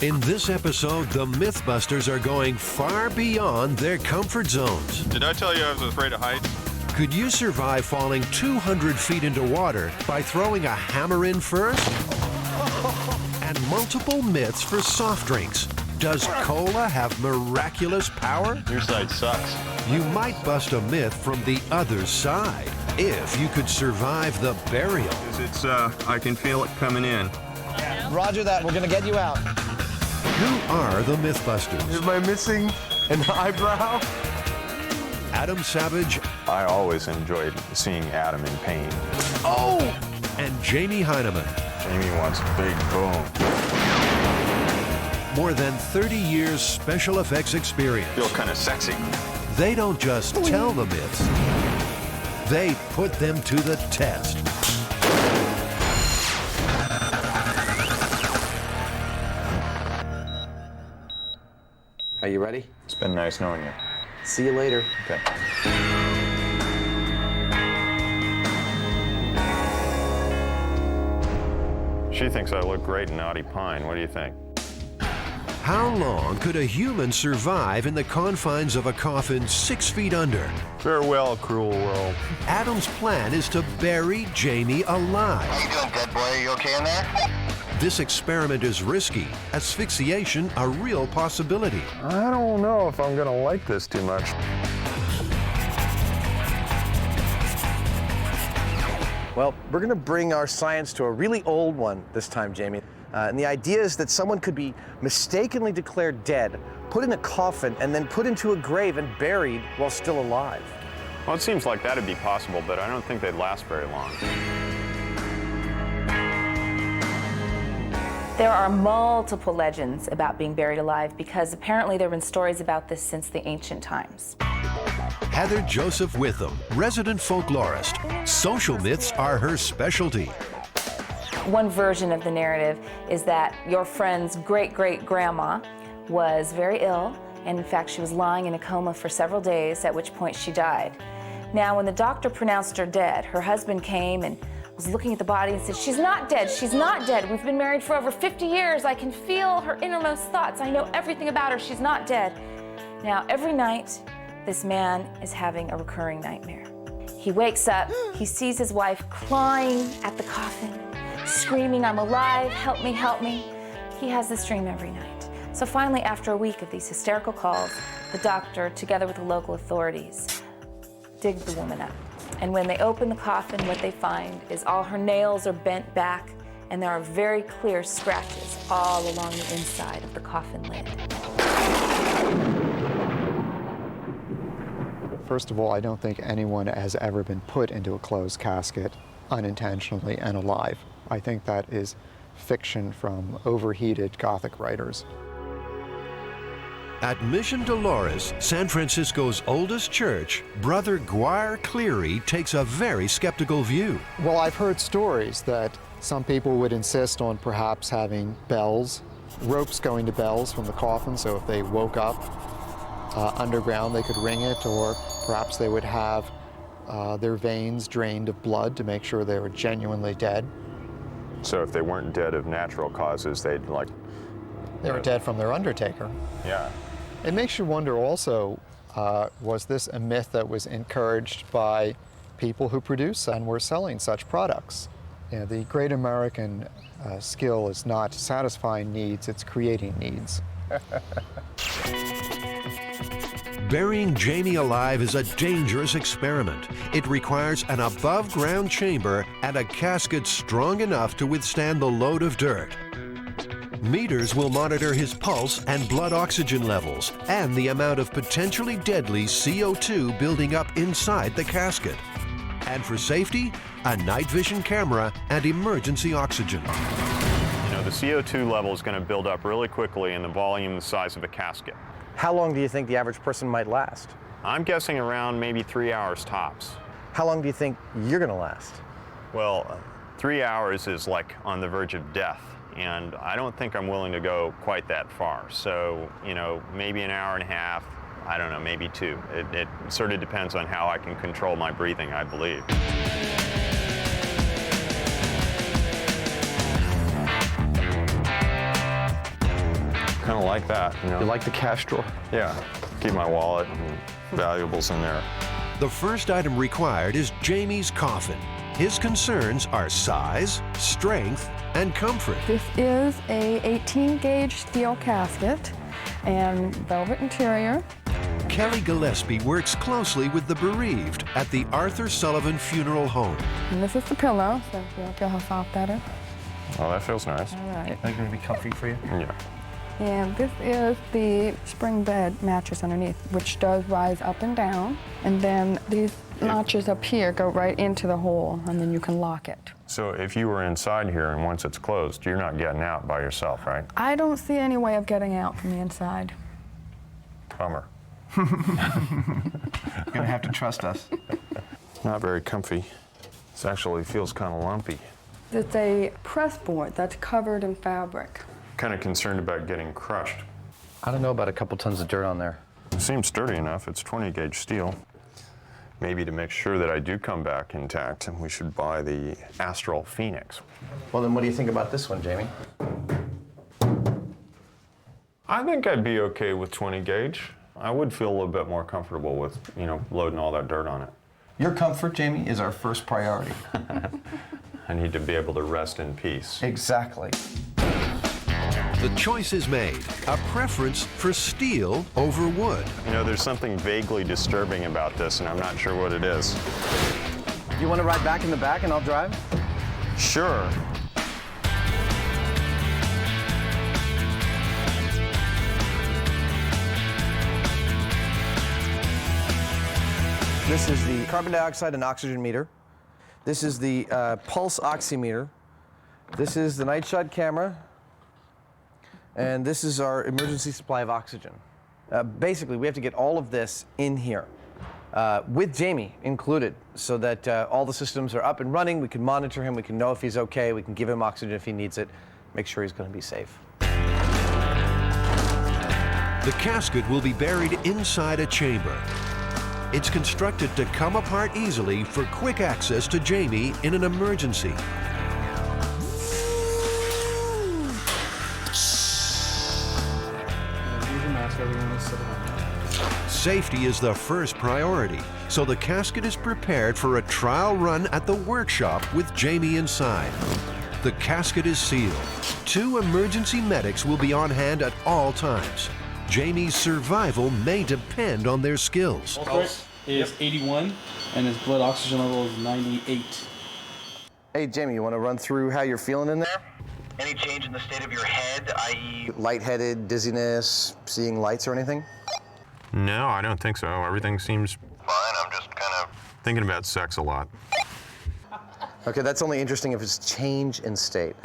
In this episode, the Mythbusters are going far beyond their comfort zones. Did I tell you I was afraid of heights? Could you survive falling 200 feet into water by throwing a hammer in first? And multiple myths for soft drinks. Does cola have miraculous power? Your side sucks. You might bust a myth from the other side if you could survive the burial. It's, I can feel it coming in. Roger that, we're gonna get you out. Who are the Mythbusters? Am I missing an eyebrow? Adam Savage. I always enjoyed seeing Adam in pain. Oh! And Jamie Heineman. Jamie wants a big boom. More than 30 years special effects experience. Feel kind of sexy. They don't just tell the myths, they put them to the test. Are you ready? It's been nice knowing you. See you later. Okay. She thinks I look great in Naughty Pine. What do you think? How long could a human survive in the confines of a coffin 6 feet under? Farewell, cruel world. Adam's plan is to bury Jamie alive. How you doing, dead boy? Are you okay in there? This experiment is risky, asphyxiation a real possibility. I don't know if I'm gonna like this too much. Well, we're gonna bring our science to a really old one this time, Jamie. And the idea is that someone could be mistakenly declared dead, put in a coffin, and then put into a grave and buried while still alive. Well, it seems like that'd be possible, but I don't think they'd last very long. There are multiple legends about being buried alive because apparently there have been stories about this since the ancient times. Heather Joseph Witham, resident folklorist. Social myths are her specialty. One version of the narrative is that your friend's great-great-grandma was very ill, and in fact she was lying in a coma for several days, at which point she died. Now, when the doctor pronounced her dead, her husband came and was looking at the body and said, "She's not dead, she's not dead. We've been married for over 50 years. I can feel her innermost thoughts. I know everything about her. She's not dead." Now, every night, this man is having a recurring nightmare. He wakes up, he sees his wife clawing at the coffin, screaming, "I'm alive, help me, help me." He has this dream every night. So finally, after a week of these hysterical calls, the doctor, together with the local authorities, dig the woman up. And when they open the coffin, what they find is all her nails are bent back, and there are very clear scratches all along the inside of the coffin lid. First of all, I don't think anyone has ever been put into a closed casket unintentionally and alive. I think that is fiction from overheated Gothic writers. At Mission Dolores, San Francisco's oldest church, Brother Guire Cleary takes a very skeptical view. Well, I've heard stories that some people would insist on perhaps having bells, ropes going to bells from the coffin, so if they woke up underground they could ring it, or perhaps they would have their veins drained of blood to make sure they were genuinely dead. So if they weren't dead of natural causes, they'd like... They were dead from their undertaker. Yeah. It makes you wonder also, was this a myth that was encouraged by people who produce and were selling such products? You know, the great American skill is not satisfying needs, it's creating needs. Burying Jamie alive is a dangerous experiment. It requires an above-ground chamber and a casket strong enough to withstand the load of dirt. Meters will monitor his pulse and blood oxygen levels and the amount of potentially deadly CO2 building up inside the casket. And for safety, a night vision camera and emergency oxygen. You know, the CO2 level is going to build up really quickly in the volume the size of a casket. How long do you think the average person might last? I'm guessing around maybe 3 hours tops. How long do you think you're gonna last? Well, 3 hours is like on the verge of death, and I don't think I'm willing to go quite that far. So, you know, maybe an hour and a half, I don't know, maybe 2. It sort of depends on how I can control my breathing, I believe. kind of like that, you know. You like the cash drawer? Yeah, keep my wallet and valuables in there. The first item required is Jamie's coffin. His concerns are size, strength, and comfort. This is a 18-gauge steel casket and velvet interior. Kelly Gillespie works closely with the bereaved at the Arthur Sullivan Funeral Home. And this is the pillow, so you'll feel how soft that is. Oh, that feels nice. All right. Is that going to be comfy for you? Yeah. And this is the spring bed mattress underneath, which does rise up and down. And then these notches up here go right into the hole, and then you can lock it. So if you were inside here and once it's closed, you're not getting out by yourself, right? I don't see any way of getting out from the inside. Bummer. You're going to have to trust us. Not very comfy. This actually feels kind of lumpy. It's a press board that's covered in fabric. Kind of concerned about getting crushed. I don't know about a couple tons of dirt on there. It seems sturdy enough. It's 20-gauge steel. Maybe to make sure that I do come back intact, we should buy the Astral Phoenix. Well, then what do you think about this one, Jamie? I think I'd be okay with 20-gauge. I would feel a little bit more comfortable with, you know, loading all that dirt on it. Your comfort, Jamie, is our first priority. I need to be able to rest in peace. Exactly. The choice is made, a preference for steel over wood. You know, there's something vaguely disturbing about this, and I'm not sure what it is. You want to ride back in the back and I'll drive? Sure. This is the carbon dioxide and oxygen meter. This is the pulse oximeter. This is the night shot camera. And this is our emergency supply of oxygen. Basically, we have to get all of this in here, with Jamie included, so that all the systems are up and running. We can monitor him, we can know if he's okay, we can give him oxygen if he needs it, make sure he's going to be safe. The casket will be buried inside a chamber. It's constructed to come apart easily for quick access to Jamie in an emergency. Safety is the first priority, so the casket is prepared for a trial run at the workshop with Jamie inside. The casket is sealed. 2 emergency medics will be on hand at all times. Jamie's survival may depend on their skills. Pulse is 81, and his blood oxygen level is 98. Hey, Jamie, you want to run through how you're feeling in there? Any change in the state of your head, i.e. Lightheaded, dizziness, seeing lights or anything? No, I don't think so. Everything seems fine? I'm just kind of thinking about sex a lot. Okay, that's only interesting if it's change in state.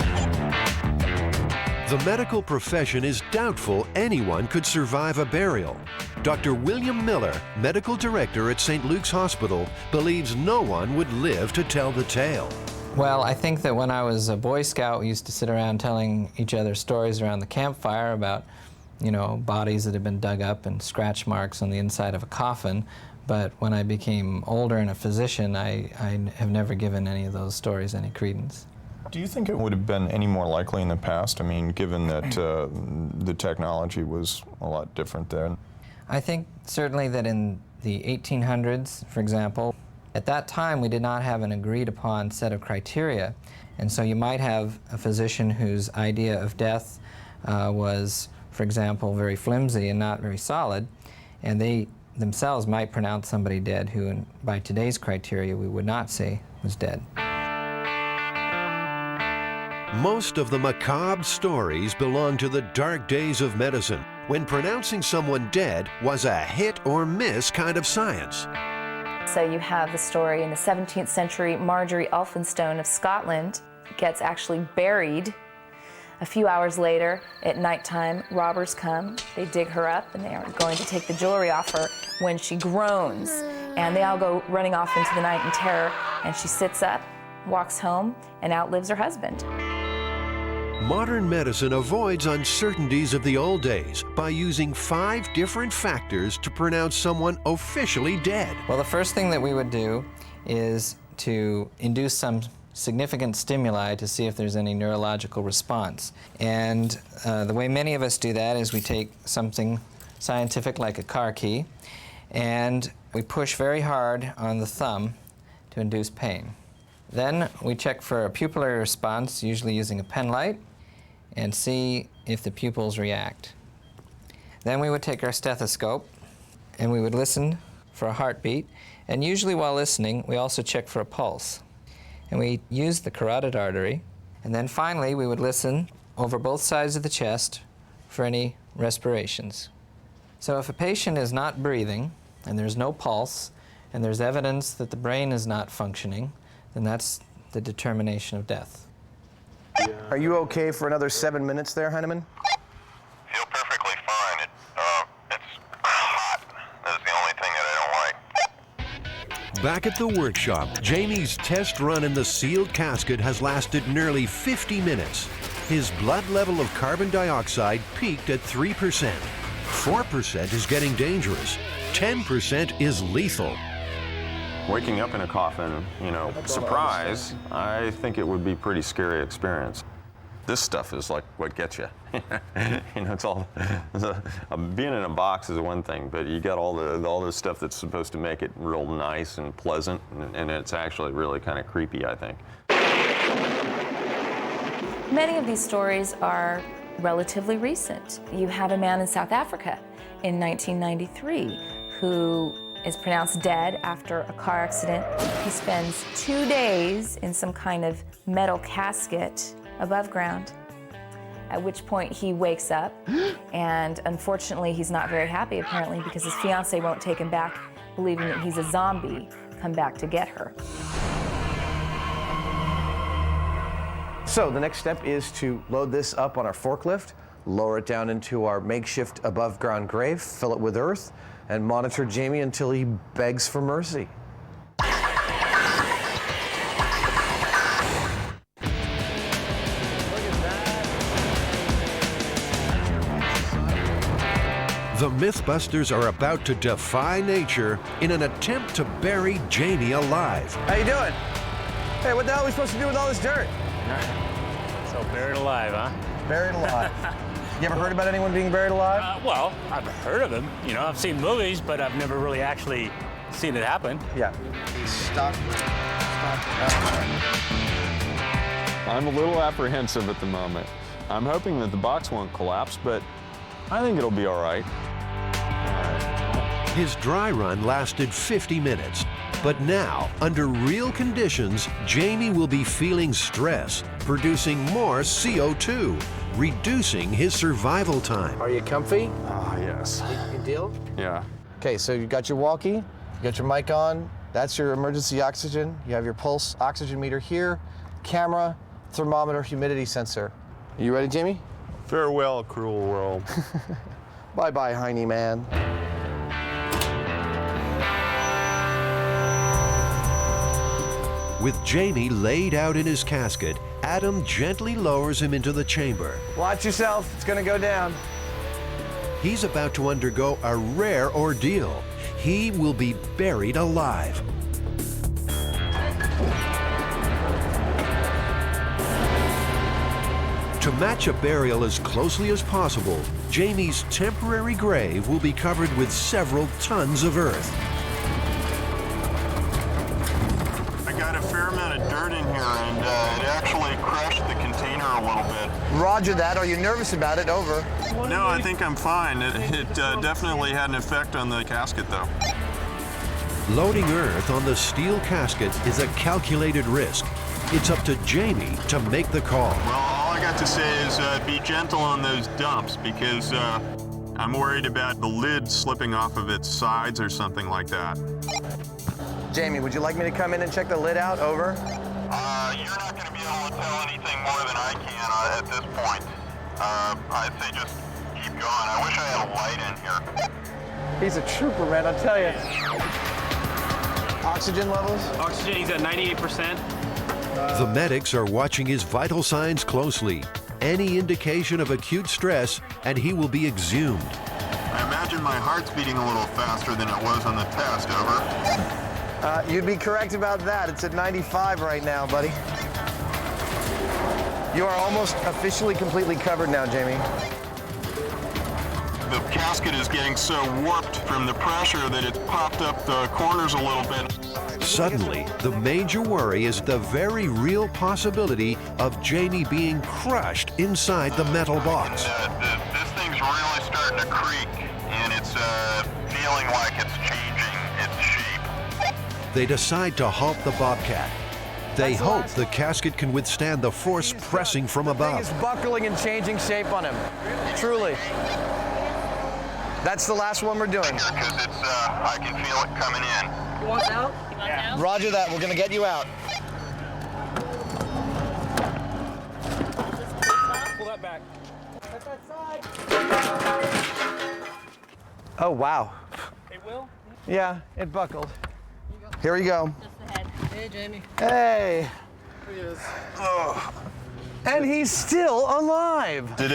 The medical profession is doubtful anyone could survive a burial. Dr. William Miller, medical director at St. Luke's Hospital, believes no one would live to tell the tale. Well, I think that when I was a Boy Scout, we used to sit around telling each other stories around the campfire about, you know, bodies that had been dug up and scratch marks on the inside of a coffin. But when I became older and a physician, I have never given any of those stories any credence. Do you think it would have been any more likely in the past? I mean, given that the technology was a lot different then. I think certainly that in the 1800s, for example, at that time we did not have an agreed upon set of criteria. And so you might have a physician whose idea of death was, for example, very flimsy and not very solid, and they themselves might pronounce somebody dead who, by today's criteria, we would not say was dead. Most of the macabre stories belong to the dark days of medicine, when pronouncing someone dead was a hit or miss kind of science. So you have the story in the 17th century, Marjorie Elphinstone of Scotland gets actually buried. A few hours later, at nighttime, robbers come, they dig her up, and they are going to take the jewelry off her when she groans. And they all go running off into the night in terror, and she sits up, walks home, and outlives her husband. Modern medicine avoids uncertainties of the old days by using 5 different factors to pronounce someone officially dead. Well, the first thing that we would do is to induce some significant stimuli to see if there's any neurological response. And the way many of us do that is we take something scientific like a car key and we push very hard on the thumb to induce pain. Then we check for a pupillary response, usually using a pen light, and see if the pupils react. Then we would take our stethoscope and we would listen for a heartbeat, and usually while listening we also check for a pulse. And we use the carotid artery, and then finally we would listen over both sides of the chest for any respirations. So if a patient is not breathing and there's no pulse and there's evidence that the brain is not functioning, then that's the determination of death. Are you okay for another 7 minutes there, Heinemann? Feel perfectly fine. It's hot. That's the only thing that I don't like. Back at the workshop, Jamie's test run in the sealed casket has lasted nearly 50 minutes. His blood level of carbon dioxide peaked at 3%. 4% is getting dangerous. 10% is lethal. Waking up in a coffin, you know, surprise, I think it would be a pretty scary experience. This stuff is like what gets you. You know, it's all, being in a box is one thing, but you got all the stuff that's supposed to make it real nice and pleasant, and it's actually really kind of creepy, I think. Many of these stories are relatively recent. You have a man in South Africa in 1993 who is pronounced dead after a car accident. He spends 2 days in some kind of metal casket above ground, at which point he wakes up, and unfortunately he's not very happy apparently because his fiancée won't take him back, believing that he's a zombie come back to get her. So the next step is to load this up on our forklift, lower it down into our makeshift above ground grave, fill it with earth, and monitor Jamie until he begs for mercy. The Mythbusters are about to defy nature in an attempt to bury Jamie alive. How you doing? Hey, what the hell are we supposed to do with all this dirt? So buried alive, huh? Buried alive. You ever heard about anyone being buried alive? Well, I've heard of him. You know, I've seen movies, but I've never really actually seen it happen. Yeah. Stop. I'm a little apprehensive at the moment. I'm hoping that the box won't collapse, but I think it'll be all right. His dry run lasted 50 minutes, but now, under real conditions, Jamie will be feeling stress, producing more CO2, reducing his survival time. Are you comfy? Ah, yes. Good deal? Yeah. Okay, so you got your walkie, you got your mic on, that's your emergency oxygen, you have your pulse oxygen meter here, camera, thermometer, humidity sensor. Are you ready, Jamie? Farewell, cruel world. Bye-bye, Heine man. With Jamie laid out in his casket, Adam gently lowers him into the chamber. Watch yourself, it's gonna go down. He's about to undergo a rare ordeal. He will be buried alive. To match a burial as closely as possible, Jamie's temporary grave will be covered with several tons of earth. I got a fair amount of dirt in here, and it actually crushed the container a little bit. Roger that. Are you nervous about it? Over. No, I think I'm fine. It definitely had an effect on the casket, though. Loading earth on the steel casket is a calculated risk. It's up to Jamie to make the call. Well, all I got to say is be gentle on those dumps, because I'm worried about the lid slipping off of its sides or something like that. Jamie, would you like me to come in and check the lid out? Over. You're not going to be able to tell anything more than I can at this point. I'd say just keep going. I wish I had a light in here. He's a trooper, man, I'll tell you. Oxygen levels? Oxygen, he's at 98%. The medics are watching his vital signs closely. Any indication of acute stress, and he will be exhumed. I imagine my heart's beating a little faster than it was on the test, over. You'd be correct about that. It's at 95 right now, buddy. You are almost officially completely covered now, Jamie. The casket is getting so warped from the pressure that it's popped up the corners a little bit. Suddenly, the major worry is the very real possibility of Jamie being crushed inside the metal box. This thing's really starting to creak, and it's feeling like it's changing its shape. They decide to halt the Bobcat. They hope the casket can withstand the force pressing from The thing above. is buckling and changing shape on him. Truly. That's the last one we're doing. Because it's, I can feel it coming in. You want out? Yeah. Roger that. We're going to get you out. Pull that back. Oh, wow. It will? Yeah, it buckled. Here we go. Just the head. Hey, Jamie. Hey. Here he is. Oh. And he's still alive. Did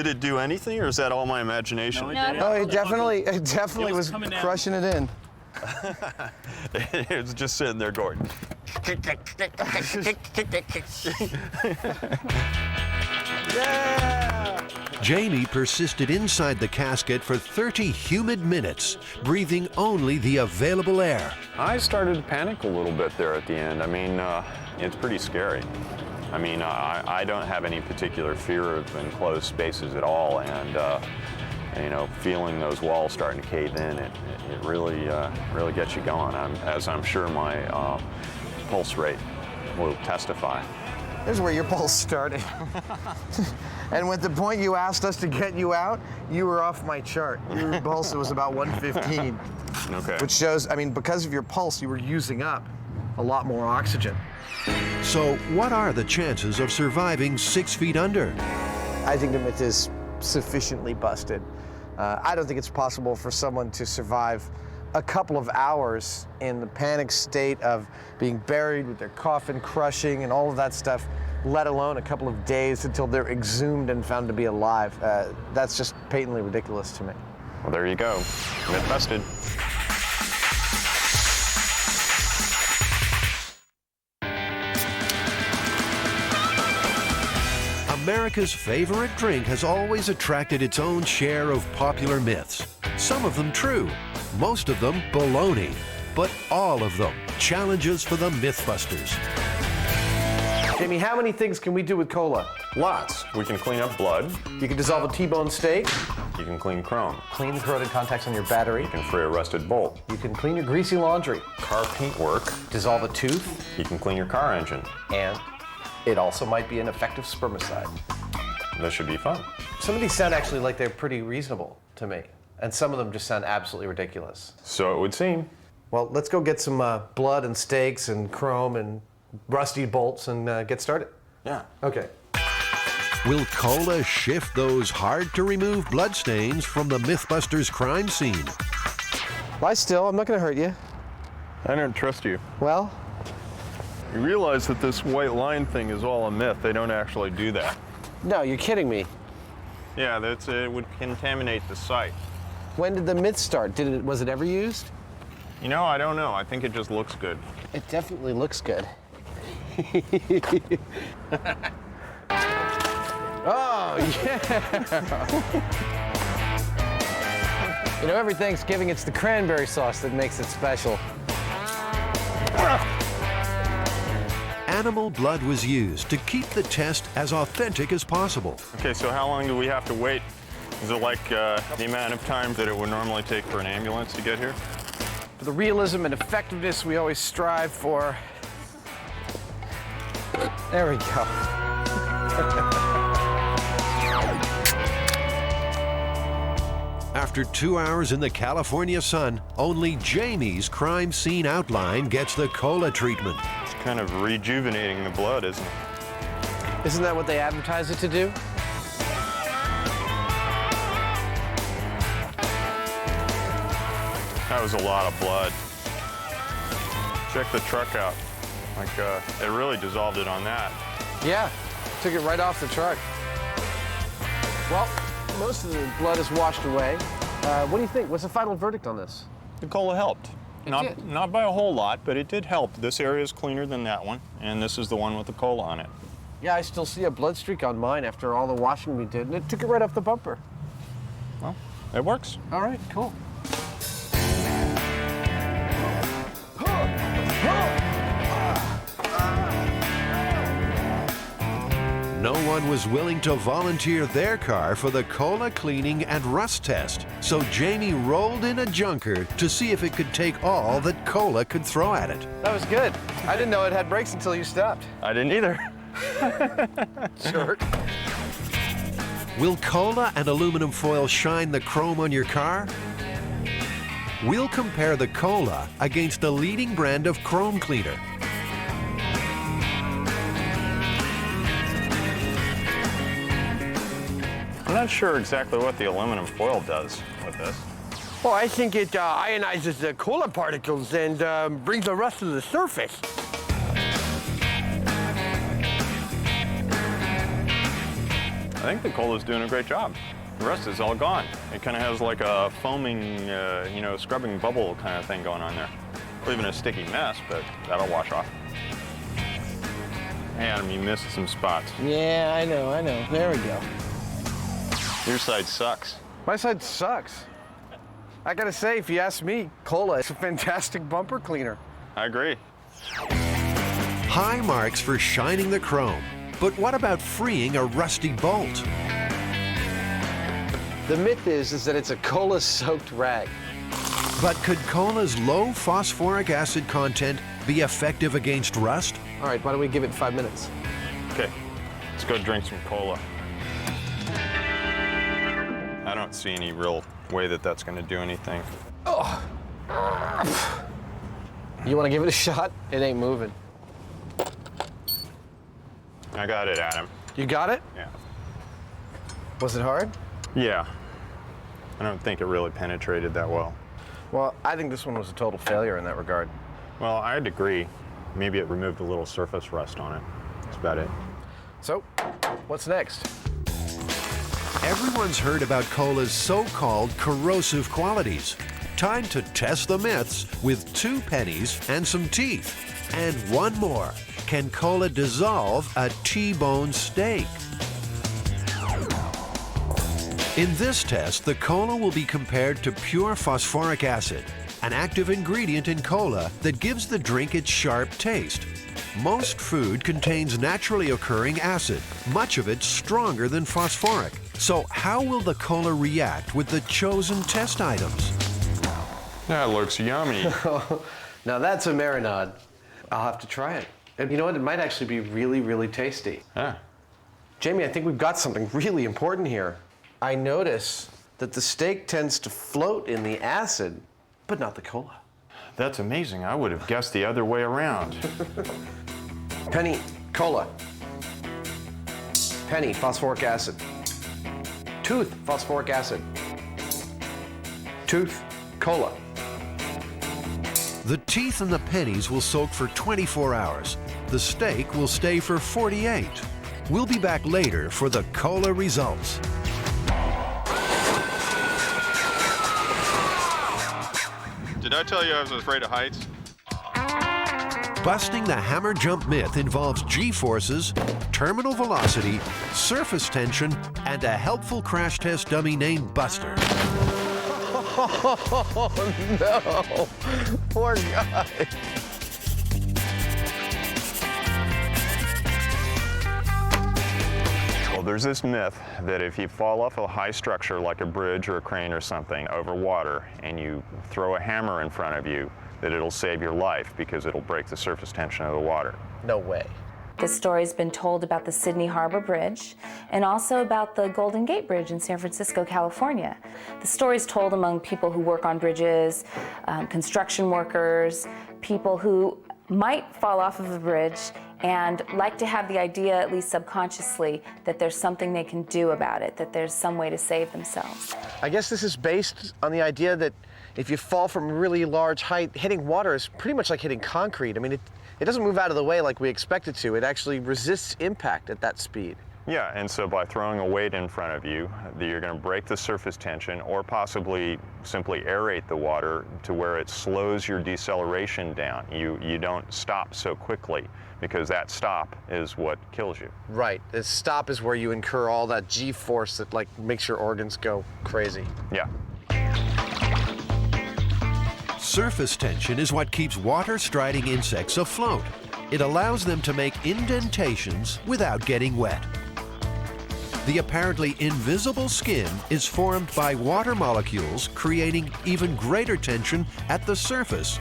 it do anything, or is that all my imagination? Oh, it definitely was crushing it in. It was just sitting there going. Yeah! Jamie persisted inside the casket for 30 humid minutes, breathing only the available air. I started to panic a little bit there at the end. I mean, it's pretty scary. I mean, I don't have any particular fear of enclosed spaces at all, and you know, feeling those walls starting to cave in, it really gets you going. As I'm sure my pulse rate will testify. There's where your pulse started. And at the point you asked us to get you out, you were off my chart. Your pulse was about 115. Okay. Which shows, I mean, because of your pulse, you were using up a lot more oxygen. So what are the chances of surviving 6 feet under? I think the myth is sufficiently busted. I don't think it's possible for someone to survive a couple of hours in the panic state of being buried with their coffin crushing and all of that stuff, let alone a couple of days until they're exhumed and found to be alive. That's just patently ridiculous to me. Well, there you go. Myth busted. America's favorite drink has always attracted its own share of popular myths. Some of them true, most of them baloney, but all of them challenges for the Mythbusters. Jamie, how many things can we do with cola? Lots. We can clean up blood. You can dissolve a T-bone steak. You can clean chrome. Clean the corroded contacts on your battery. You can free a rusted bolt. You can clean your greasy laundry. Car paint work. Dissolve a tooth. You can clean your car engine. And it also might be an effective spermicide. This should be fun. Some of these sound actually like they're pretty reasonable to me. And some of them just sound absolutely ridiculous. So it would seem. Well, let's go get some blood and steaks and chrome and rusty bolts and get started. Yeah. Okay. Will cola shift those hard-to-remove bloodstains from the Mythbusters crime scene? Lie still, I'm not gonna hurt you. I don't trust you. Well? You realize that this white line thing is all a myth. They don't actually do that. No, you're kidding me. Yeah, it would contaminate the site. When did the myth start? Was it ever used? You know, I don't know. I think it just looks good. It definitely looks good. Oh, yeah! You know, every Thanksgiving, it's the cranberry sauce that makes it special. Animal blood was used to keep the test as authentic as possible. Okay, so how long do we have to wait? Is it like the amount of time that it would normally take for an ambulance to get here? For the realism and effectiveness we always strive for. There we go. After 2 hours in the California sun, only Jamie's crime scene outline gets the cola treatment. It's kind of rejuvenating the blood, isn't it? Isn't that what they advertise it to do? That was a lot of blood. Check the truck out. Like, it really dissolved it on that. Yeah, took it right off the truck. Well, most of the blood is washed away. What do you think? What's the final verdict on this? The cola helped. Not by a whole lot, but it did help. This area is cleaner than that one, and this is the one with the cola on it. Yeah, I still see a blood streak on mine after all the washing we did, and it took it right off the bumper. Well, it works. All right, cool. No one was willing to volunteer their car for the cola cleaning and rust test, so Jamie rolled in a junker to see if it could take all that cola could throw at it. That was good. I didn't know it had brakes until you stopped. I didn't either. Sure. Will cola and aluminum foil shine the chrome on your car? We'll compare the cola against a leading brand of chrome cleaner. I'm not sure exactly what the aluminum foil does with this. Well, I think it ionizes the cola particles and brings the rust to the surface. I think the cola's doing a great job. The rest is all gone. It kind of has like a foaming, scrubbing bubble kind of thing going on there. Leaving a sticky mess, but that'll wash off. Hey, Adam, you missed some spots. Yeah, I know. There we go. Your side sucks. My side sucks. I gotta say, if you ask me, cola is a fantastic bumper cleaner. I agree. High marks for shining the chrome. But what about freeing a rusty bolt? The myth is that it's a cola-soaked rag. But could cola's low phosphoric acid content be effective against rust? All right, why don't we give it 5 minutes? Okay, let's go drink some cola. I don't see any real way that that's going to do anything. Oh. You want to give it a shot? It ain't moving. I got it, Adam. You got it? Yeah. Was it hard? Yeah. I don't think it really penetrated that well. Well, I think this one was a total failure in that regard. Well, I'd agree. Maybe it removed a little surface rust on it. That's about it. So, what's next? Everyone's heard about cola's so-called corrosive qualities. Time to test the myths with 2 pennies and some teeth. And one more. Can cola dissolve a T-bone steak? In this test, the cola will be compared to pure phosphoric acid, an active ingredient in cola that gives the drink its sharp taste. Most food contains naturally occurring acid, much of it stronger than phosphoric. So how will the cola react with the chosen test items? That looks yummy. Now that's a marinade. I'll have to try it. And you know what? It might actually be really, really tasty. Yeah. Jamie, I think we've got something really important here. I notice that the steak tends to float in the acid, but not the cola. That's amazing. I would have guessed the other way around. Penny, cola. Penny, phosphoric acid. Tooth, phosphoric acid. Tooth, cola. The teeth and the pennies will soak for 24 hours. The steak will stay for 48. We'll be back later for the cola results. Did I tell you I was afraid of heights? Busting the hammer jump myth involves G-forces, terminal velocity, surface tension, and a helpful crash test dummy named Buster. Oh, no. Poor guy. Well, there's this myth that if you fall off a high structure like a bridge or a crane or something over water and you throw a hammer in front of you, that it'll save your life because it'll break the surface tension of the water. No way. This story's been told about the Sydney Harbor Bridge and also about the Golden Gate Bridge in San Francisco, California. The story's told among people who work on bridges, construction workers, people who might fall off of a bridge and like to have the idea, at least subconsciously, that there's something they can do about it, that there's some way to save themselves. I guess this is based on the idea that if you fall from a really large height, hitting water is pretty much like hitting concrete. I mean, it doesn't move out of the way like we expect it to. It actually resists impact at that speed. Yeah, and so by throwing a weight in front of you, you're going to break the surface tension or possibly simply aerate the water to where it slows your deceleration down. You don't stop so quickly, because that stop is what kills you. Right. The stop is where you incur all that G-force that like makes your organs go crazy. Yeah. Surface tension is what keeps water-striding insects afloat. It allows them to make indentations without getting wet. The apparently invisible skin is formed by water molecules creating even greater tension at the surface.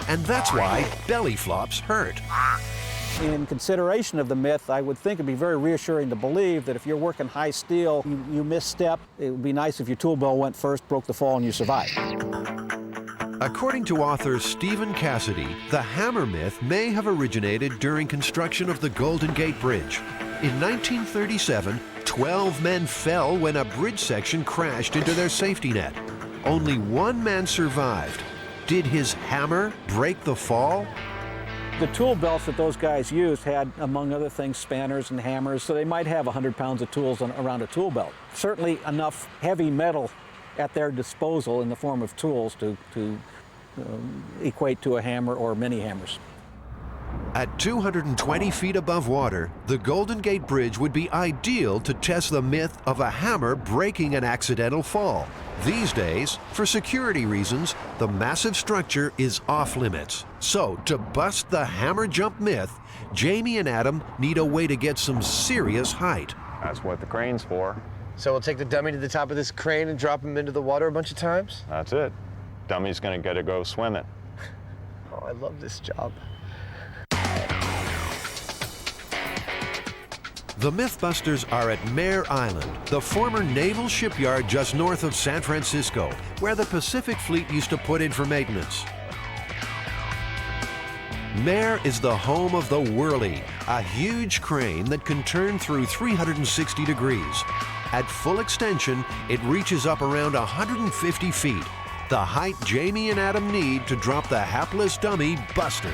And that's why belly flops hurt. In consideration of the myth, I would think it'd be very reassuring to believe that if you're working high steel, you misstep, it would be nice if your tool bell went first, broke the fall, and you survived. According to author Stephen Cassidy, the hammer myth may have originated during construction of the Golden Gate Bridge. In 1937, 12 men fell when a bridge section crashed into their safety net. Only one man survived. Did his hammer break the fall? The tool belts that those guys used had, among other things, spanners and hammers, so they might have 100 pounds of tools around a tool belt. Certainly enough heavy metal at their disposal in the form of tools to equate to a hammer or many hammers. At 220 feet above water, the Golden Gate Bridge would be ideal to test the myth of a hammer breaking an accidental fall. These days, for security reasons, the massive structure is off limits. So, to bust the hammer jump myth, Jamie and Adam need a way to get some serious height. That's what the crane's for. So we'll take the dummy to the top of this crane and drop him into the water a bunch of times? That's it. Dummy's going to get to go swimming. Oh, I love this job. The Mythbusters are at Mare Island, the former naval shipyard just north of San Francisco, where the Pacific Fleet used to put in for maintenance. Mare is the home of the Whirly, a huge crane that can turn through 360 degrees. At full extension, it reaches up around 150 feet, the height Jamie and Adam need to drop the hapless dummy, Buster.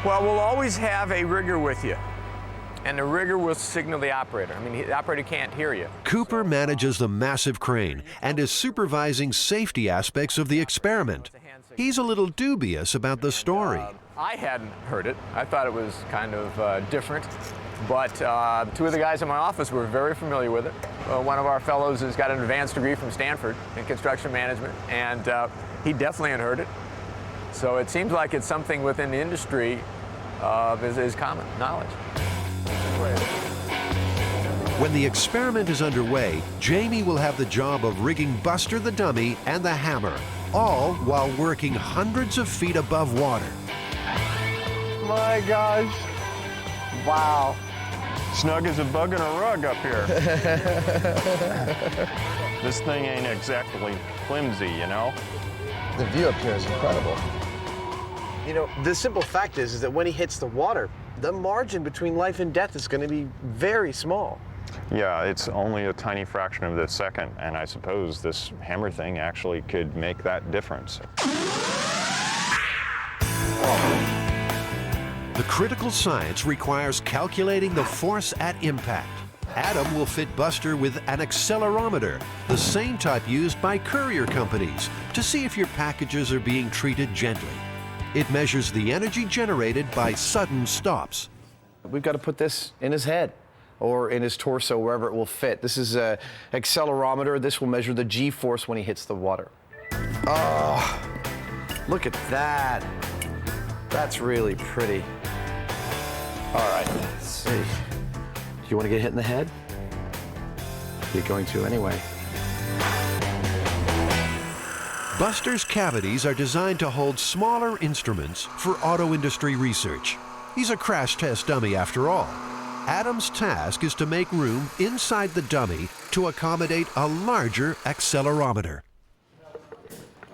Well, we'll always have a rigger with you, and the rigger will signal the operator. I mean, the operator can't hear you. Cooper manages the massive crane and is supervising safety aspects of the experiment. He's a little dubious about the story. I hadn't heard it. I thought it was kind of different, but two of the guys in my office were very familiar with it. One of our fellows has got an advanced degree from Stanford in construction management, and he definitely had heard it. So it seems like it's something within the industry is common knowledge. When the experiment is underway, Jamie will have the job of rigging Buster the dummy and the hammer, all while working hundreds of feet above water. My gosh. Wow. Snug as a bug in a rug up here. This thing ain't exactly flimsy, you know? The view up here is incredible. You know, the simple fact is that when he hits the water, the margin between life and death is going to be very small. Yeah, it's only a tiny fraction of a second, and I suppose this hammer thing actually could make that difference. The critical science requires calculating the force at impact. Adam will fit Buster with an accelerometer, the same type used by courier companies, to see if your packages are being treated gently. It measures the energy generated by sudden stops. We've got to put this in his head or in his torso, wherever it will fit. This is an accelerometer. This will measure the G-force when he hits the water. Oh, look at that. That's really pretty. All right, let's see. Do you want to get hit in the head? You're going to anyway. Buster's cavities are designed to hold smaller instruments for auto industry research. He's a crash test dummy after all. Adam's task is to make room inside the dummy to accommodate a larger accelerometer.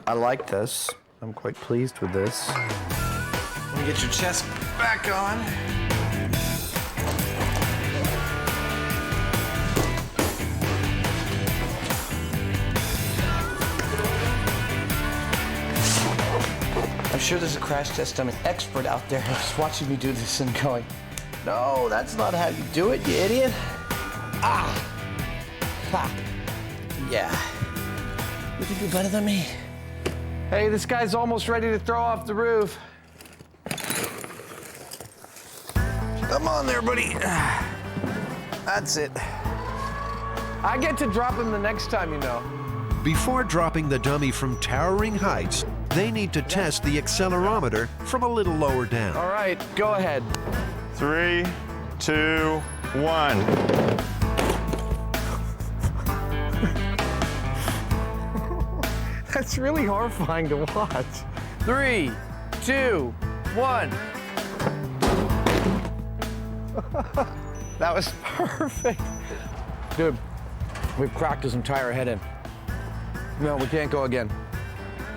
I like this. I'm quite pleased with this. Let me get your chest back on. I'm sure there's a crash test dummy expert out there who's watching me do this and going, No, that's not how you do it, you idiot. Ah. Ha. Yeah. You can do better than me. Hey, this guy's almost ready to throw off the roof. Come on there, buddy. That's it. I get to drop him the next time, you know. Before dropping the dummy from towering heights, they need to test the accelerometer from a little lower down. All right, go ahead. 3, 2, 1. That's really horrifying to watch. 3, 2, 1. That was perfect. Dude, we've cracked his entire head in. No, we can't go again.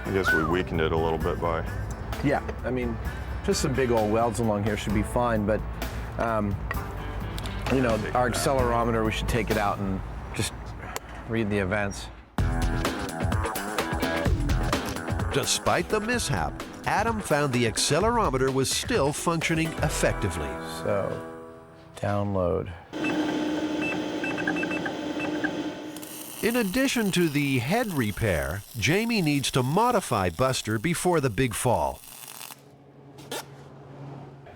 I guess we weakened it a little bit by... Yeah, I mean, just some big old welds along here should be fine, but, you know, our accelerometer, we should take it out and just read the events. Despite the mishap, Adam found the accelerometer was still functioning effectively. So, download. In addition to the head repair, Jamie needs to modify Buster before the big fall.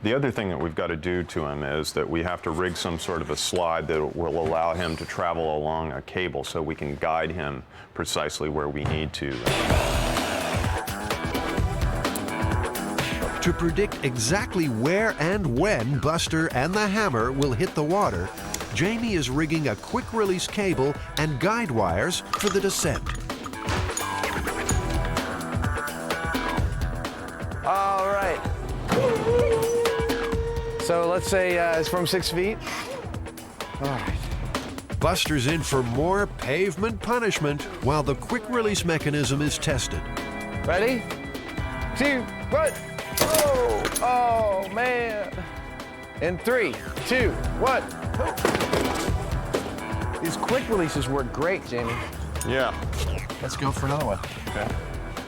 The other thing that we've got to do to him is that we have to rig some sort of a slide that will allow him to travel along a cable so we can guide him precisely where we need to. To predict exactly where and when Buster and the hammer will hit the water, Jamie is rigging a quick-release cable and guide wires for the descent. All right. So let's say it's from 6 feet. All right. Buster's in for more pavement punishment while the quick-release mechanism is tested. Ready? 2, 1. Oh, oh man. In 3, 2, 1. These quick releases work great, Jamie. Yeah. Let's go for another one. Okay.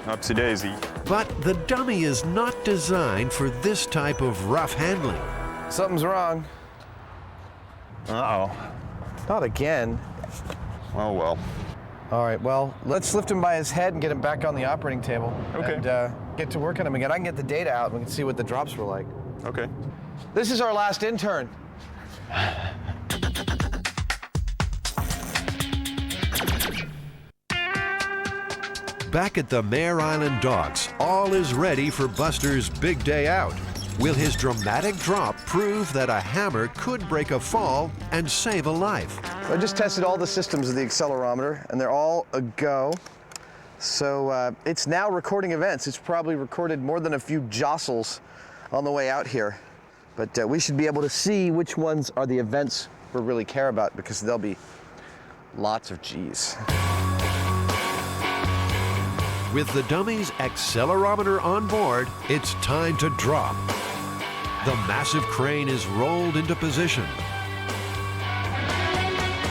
Upsy daisy. But the dummy is not designed for this type of rough handling. Something's wrong. Uh-oh. Not again. Oh, well. All right, well, let's lift him by his head and get him back on the operating table. Okay. And get to work on him again. I can get the data out and we can see what the drops were like. Okay. This is our last intern. Back at the Mare Island docks, all is ready for Buster's big day out. Will his dramatic drop prove that a hammer could break a fall and save a life? I just tested all the systems of the accelerometer, and they're all a go. So it's now recording events. It's probably recorded more than a few jostles on the way out here. But we should be able to see which ones are the events we really care about, because there'll be lots of G's. With the dummy's accelerometer on board, it's time to drop. The massive crane is rolled into position.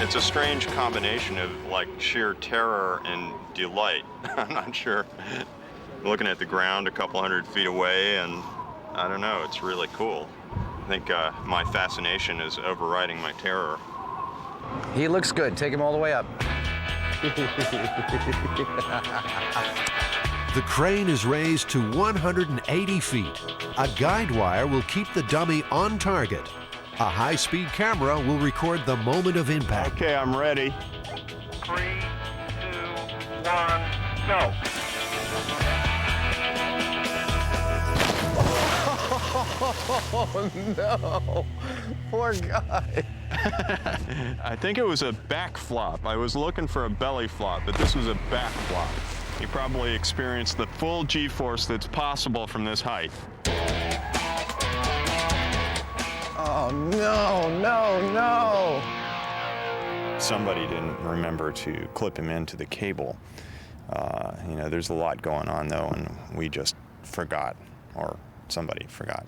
It's a strange combination of like sheer terror and delight. I'm not sure. Looking at the ground a couple 100 feet away, and I don't know, it's really cool. I think my fascination is overriding my terror. He looks good. Take him all the way up. The crane is raised to 180 feet. A guide wire will keep the dummy on target. A high-speed camera will record the moment of impact. Okay, I'm ready. 3, 2, 1, go. Oh no, poor guy. I think it was a back flop. I was looking for a belly flop, but this was a back flop. He probably experienced the full G-force that's possible from this height. Oh no, no, no. Somebody didn't remember to clip him into the cable. You know, there's a lot going on though, and we just forgot, or somebody forgot.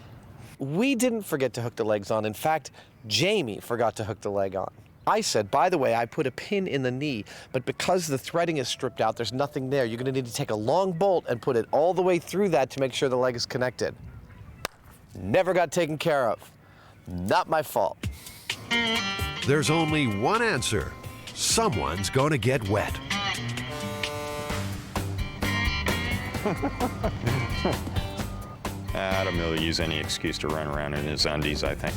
We didn't forget to hook the legs on. In fact, Jamie forgot to hook the leg on. I said, by the way, I put a pin in the knee, but because the threading is stripped out, there's nothing there. You're gonna need to take a long bolt and put it all the way through that to make sure the leg is connected. Never got taken care of. Not my fault. There's only one answer. Someone's going to get wet. Adam will use any excuse to run around in his undies, I think.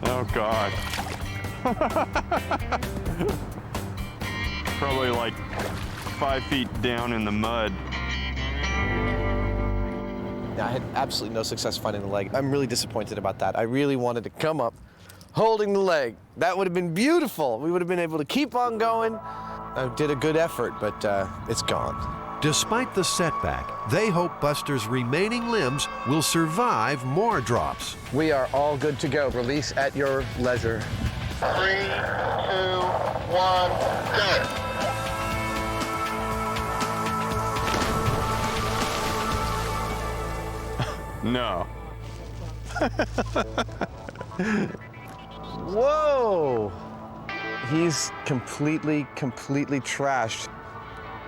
Oh, God. Probably like 5 feet down in the mud. Yeah, I had absolutely no success finding the leg. I'm really disappointed about that. I really wanted to come up holding the leg. That would have been beautiful. We would have been able to keep on going. I did a good effort, but it's gone. Despite the setback, they hope Buster's remaining limbs will survive more drops. We are all good to go. Release at your leisure. 3, 2, 1, go. No. Whoa! He's completely trashed.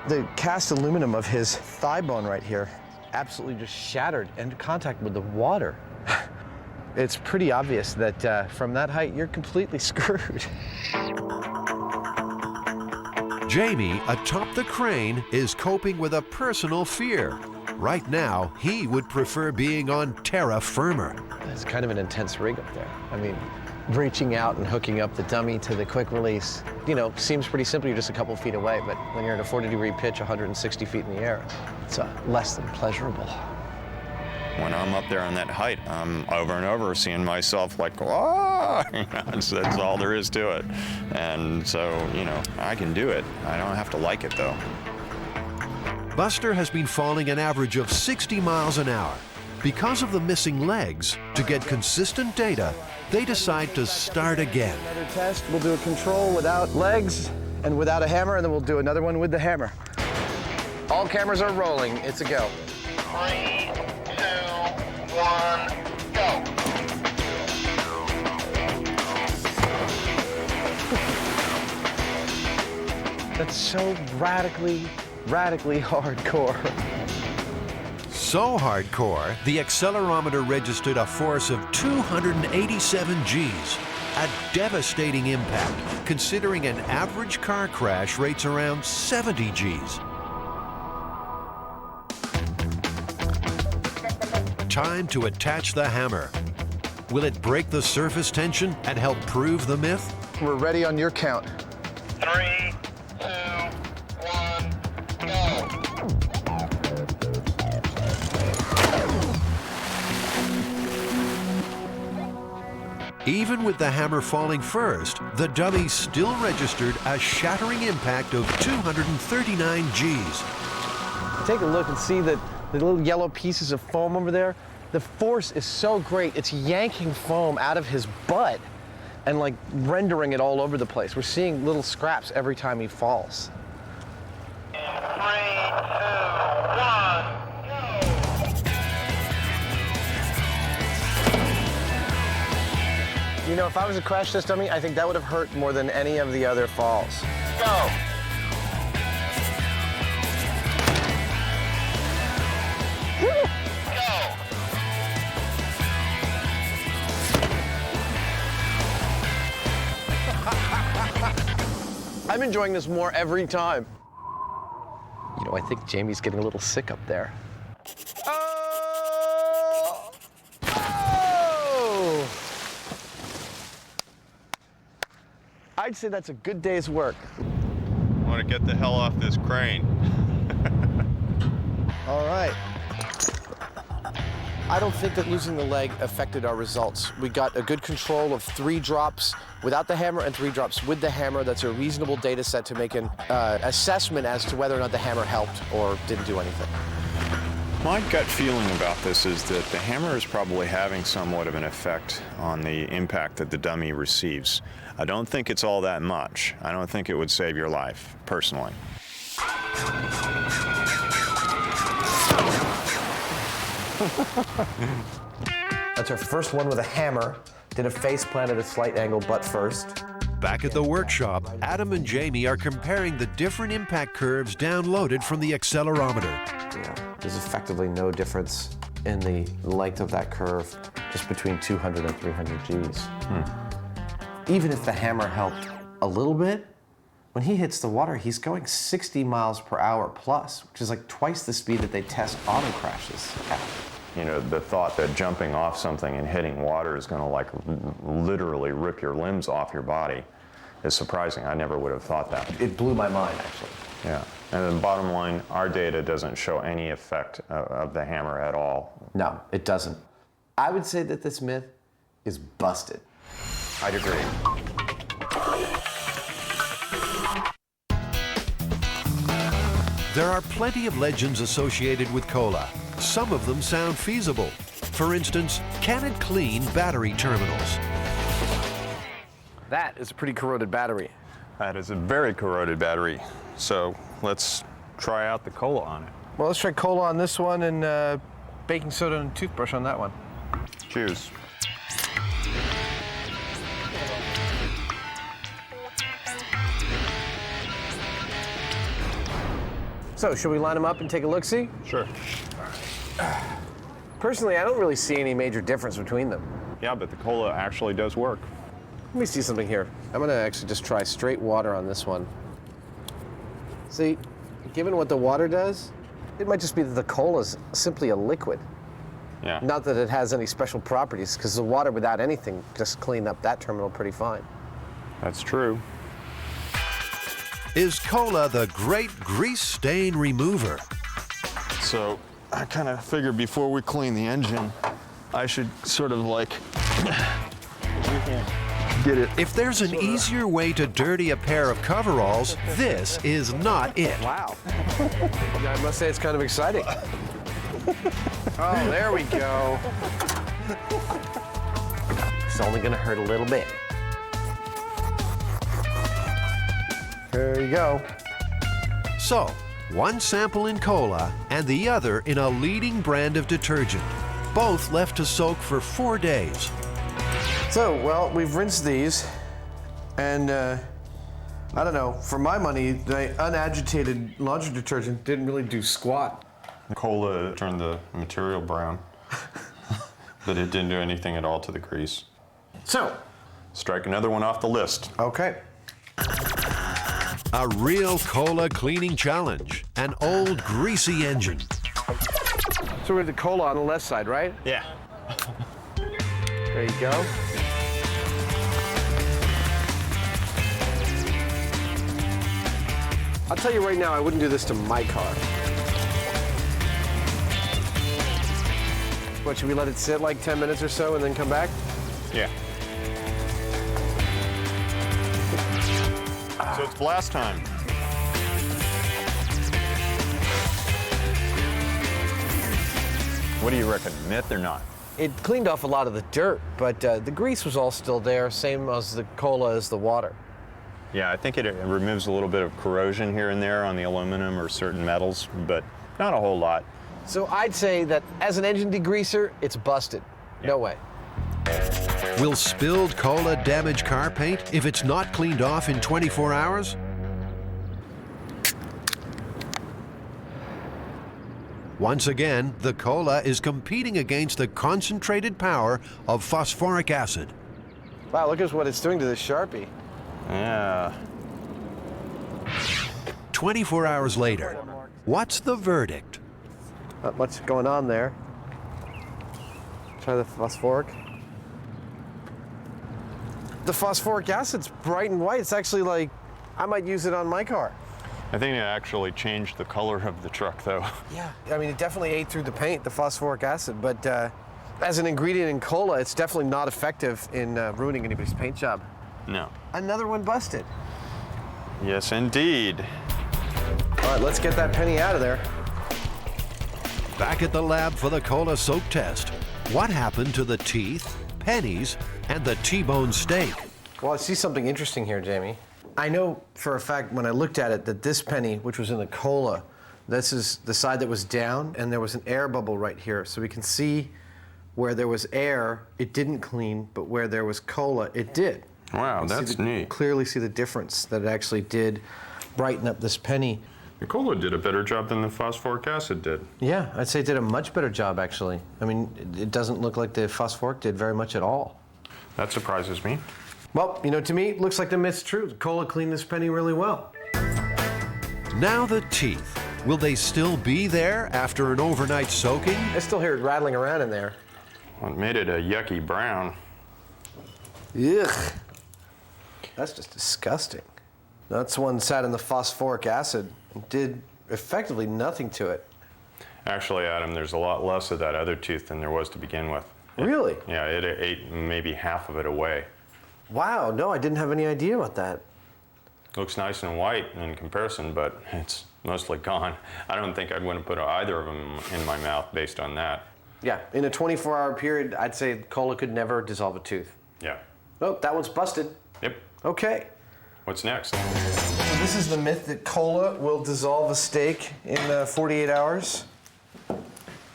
The cast aluminum of his thigh bone right here absolutely just shattered in contact with the water. It's pretty obvious that from that height, you're completely screwed. Jamie, atop the crane, is coping with a personal fear. Right now, he would prefer being on terra firma. It's kind of an intense rig up there. I mean, reaching out and hooking up the dummy to the quick release, you know, seems pretty simple. You're just a couple feet away, but when you're at a 40-degree pitch, 160 feet in the air, it's less than pleasurable. When I'm up there on that height, I'm over and over seeing myself like, oh, that's all there is to it. And so, you know, I can do it. I don't have to like it, though. Buster has been falling an average of 60 miles an hour. Because of the missing legs, to get consistent data, they decide to start again. Another test. We'll do a control without legs and without a hammer, and then we'll do another one with the hammer. All cameras are rolling. It's a go. 3, 2, 1, go. That's so radically hardcore. So hardcore, the accelerometer registered a force of 287 Gs, a devastating impact, considering an average car crash rates around 70 Gs. Time to attach the hammer. Will it break the surface tension and help prove the myth? We're ready on your count. 3, 2, 1, go. Even with the hammer falling first, the dummy still registered a shattering impact of 239 Gs. Take a look and see that the little yellow pieces of foam over there. The force is so great, it's yanking foam out of his butt and like rendering it all over the place. We're seeing little scraps every time he falls. 3, 2, 1. You know, if I was to crash this dummy, I think that would have hurt more than any of the other falls. Go. I'm enjoying this more every time. You know, I think Jamie's getting a little sick up there. Oh! Oh! I'd say that's a good day's work. I want to get the hell off this crane. All right. I don't think that losing the leg affected our results. We got a good control of 3 drops without the hammer and 3 drops with the hammer. That's a reasonable data set to make an assessment as to whether or not the hammer helped or didn't do anything. My gut feeling about this is that the hammer is probably having somewhat of an effect on the impact that the dummy receives. I don't think it's all that much. I don't think it would save your life, personally. That's our first one with a hammer. Did a face plant at a slight angle, butt first. Back at the workshop, Adam and Jamie are comparing the different impact curves downloaded from the accelerometer. Yeah, there's effectively no difference in the length of that curve, just between 200 and 300 Gs. Even if the hammer helped a little bit, when he hits the water, he's going 60 miles per hour plus, which is like twice the speed that they test auto crashes at. You know, the thought that jumping off something and hitting water is going to like literally rip your limbs off your body is surprising. I never would have thought that. It blew my mind, actually. Yeah, and then bottom line, our data doesn't show any effect of the hammer at all. No, it doesn't. I would say that this myth is busted. I'd agree. There are plenty of legends associated with cola. Some of them sound feasible. For instance, can it clean battery terminals? That is a pretty corroded battery. That is a very corroded battery. So let's try out the cola on it. Well, let's try cola on this one and baking soda and toothbrush on that one. Cheers. So, should we line them up and take a look-see? Sure. Personally, I don't really see any major difference between them. Yeah, but the cola actually does work. Let me see something here. I'm gonna actually just try straight water on this one. See, given what the water does, it might just be that the cola is simply a liquid. Yeah. Not that it has any special properties, because the water without anything just cleaned up that terminal pretty fine. That's true. Is cola the great grease stain remover? So I kind of figured before we clean the engine, I should sort of like get it. If there's an easier way to dirty a pair of coveralls, this is not it. Wow. I must say it's kind of exciting. Oh, there we go. It's only gonna hurt a little bit. There you go. So, one sample in cola and the other in a leading brand of detergent. Both left to soak for 4 days. So, well, we've rinsed these, and I don't know, for my money, the unagitated laundry detergent didn't really do squat. Cola turned the material brown, but it didn't do anything at all to the grease. So, strike another one off the list. Okay. A real cola cleaning challenge. An old greasy engine. So we're the cola on the left side, right? Yeah. There you go. I'll tell you right now, I wouldn't do this to my car. What, should we let it sit like 10 minutes or so and then come back? Yeah. So it's blast time. What do you reckon, myth or not? It cleaned off a lot of the dirt, but the grease was all still there, same as the cola as the water. Yeah, I think it removes a little bit of corrosion here and there on the aluminum or certain metals, but not a whole lot. So I'd say that as an engine degreaser, it's busted. Yeah. No way. Will spilled cola damage car paint if it's not cleaned off in 24 hours? Once again, the cola is competing against the concentrated power of phosphoric acid. Wow, look at what it's doing to this Sharpie. Yeah. 24 hours later, what's the verdict? Not much going on there. Try the phosphoric. The phosphoric acid's bright and white. It's actually like, I might use it on my car. I think it actually changed the color of the truck, though. Yeah, I mean, it definitely ate through the paint, the phosphoric acid, but as an ingredient in cola, it's definitely not effective in ruining anybody's paint job. No. Another one busted. Yes, indeed. All right, let's get that penny out of there. Back at the lab for the cola soak test. What happened to the teeth, pennies, and the T-bone steak? Well, I see something interesting here, Jamie. I know for a fact when I looked at it that this penny, which was in the cola, this is the side that was down, and there was an air bubble right here. So we can see where there was air, it didn't clean, but where there was cola, it did. Wow, that's neat. Clearly see the difference that it actually did brighten up this penny. The cola did a better job than the phosphoric acid did. Yeah, I'd say it did a much better job, actually. I mean, it doesn't look like the phosphoric did very much at all. That surprises me. Well, you know, to me, it looks like the myth's true. The cola cleaned this penny really well. Now the teeth. Will they still be there after an overnight soaking? I still hear it rattling around in there. What made it a yucky brown? Ugh. That's just disgusting. That's one sat in the phosphoric acid and did effectively nothing to it. Actually, Adam, there's a lot less of that other tooth than there was to begin with. Really? Yeah, it ate maybe half of it away. Wow, no, I didn't have any idea about that. Looks nice and white in comparison, but it's mostly gone. I don't think I'd want to put either of them in my mouth based on that. Yeah, in a 24-hour period, I'd say cola could never dissolve a tooth. Yeah. Oh, that one's busted. Yep. Okay. What's next? So this is the myth that cola will dissolve a steak in 48 hours.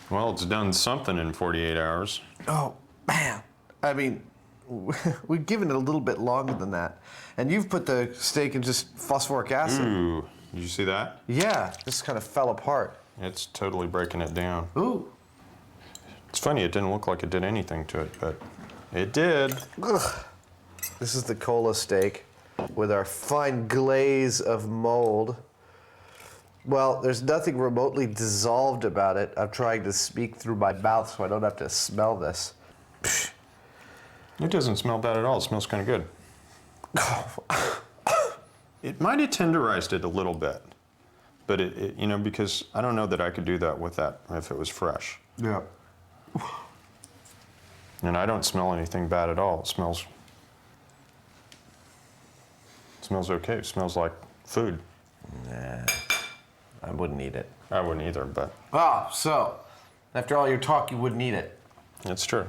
Well, it's done something in 48 hours. Oh, man. I mean, we've given it a little bit longer than that. And you've put the steak in just phosphoric acid. Ooh, did you see that? Yeah, this kind of fell apart. It's totally breaking it down. Ooh. It's funny, it didn't look like it did anything to it, but it did. Ugh. This is the cola steak with our fine glaze of mold. Well, there's nothing remotely dissolved about it. I'm trying to speak through my mouth so I don't have to smell this. Psh. It doesn't smell bad at all. It smells kind of good. It might have tenderized it a little bit, but it, you know, because I don't know that I could do that with that if it was fresh. Yeah. And I don't smell anything bad at all. It smells okay. It smells like food. Nah, I wouldn't eat it. I wouldn't either, but. Ah, so after all your talk, you wouldn't eat it. It's true.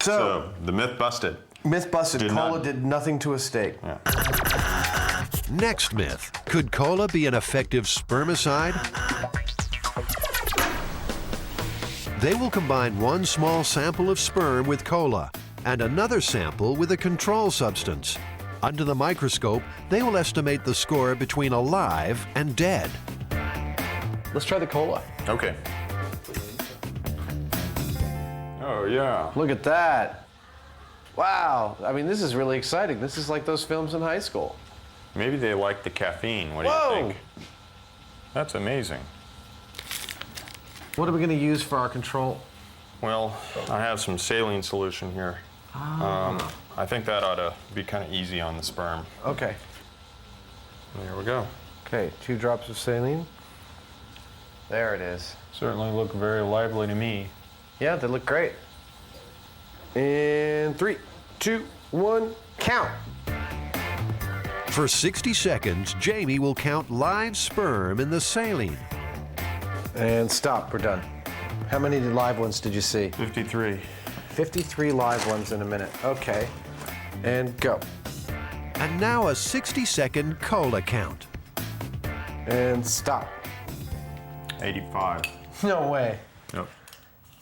So the myth busted. Myth busted. Cola did nothing to a steak. Yeah. Next myth. Could cola be an effective spermicide? They will combine one small sample of sperm with cola and another sample with a control substance. Under the microscope, they will estimate the score between alive and dead. Let's try the cola. Okay. Oh, yeah. Look at that. Wow. I mean, this is really exciting. This is like those films in high school. Maybe they like the caffeine. What do you think? That's amazing. What are we going to use for our control? Well, I have some saline solution here. I think that ought to be kind of easy on the sperm. Okay. There we go. Okay, 2 drops of saline. There it is. Certainly look very lively to me. Yeah, they look great. And 3, 2, 1, count. For 60 seconds, Jamie will count live sperm in the saline. And stop, we're done. How many live ones did you see? 53. 53 live ones in a minute. Okay. And go. And now a 60-second cola count. And stop. 85. No way. Yep.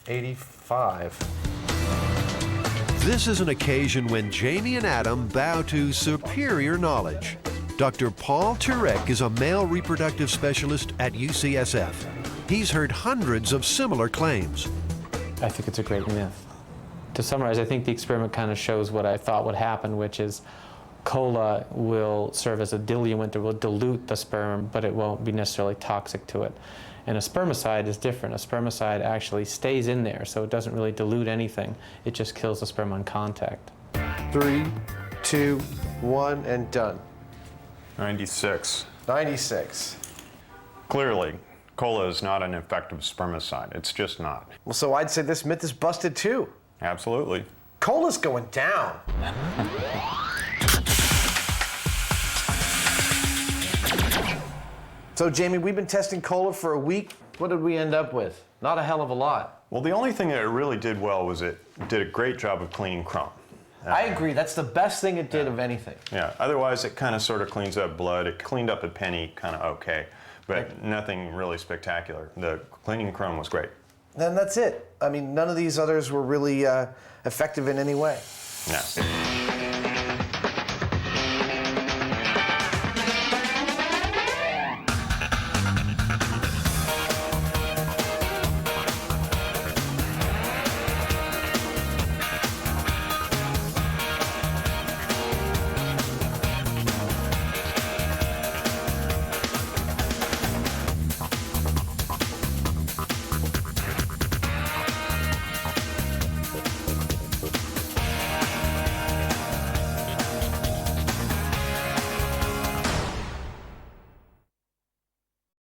85. This is an occasion when Jamie and Adam bow to superior knowledge. Dr. Paul Turek is a male reproductive specialist at UCSF. He's heard hundreds of similar claims. I think it's a great myth. To summarize, I think the experiment kind of shows what I thought would happen, which is cola will serve as a diluent. It will dilute the sperm, but it won't be necessarily toxic to it. And a spermicide is different. A spermicide actually stays in there, so it doesn't really dilute anything. It just kills the sperm on contact. 3, 2, 1, and done. 96. 96. Clearly, cola is not an effective spermicide. It's just not. Well, so I'd say this myth is busted too. Absolutely. Cola's going down. So, Jamie, we've been testing cola for a week. What did we end up with? Not a hell of a lot. Well, the only thing that it really did well was it did a great job of cleaning crumb. I agree. That's the best thing it did of anything. Yeah. Otherwise, it kind of sort of cleans up blood. It cleaned up a penny kind of okay, but nothing really spectacular. The cleaning crumb was great. And that's it. I mean, none of these others were really effective in any way. No.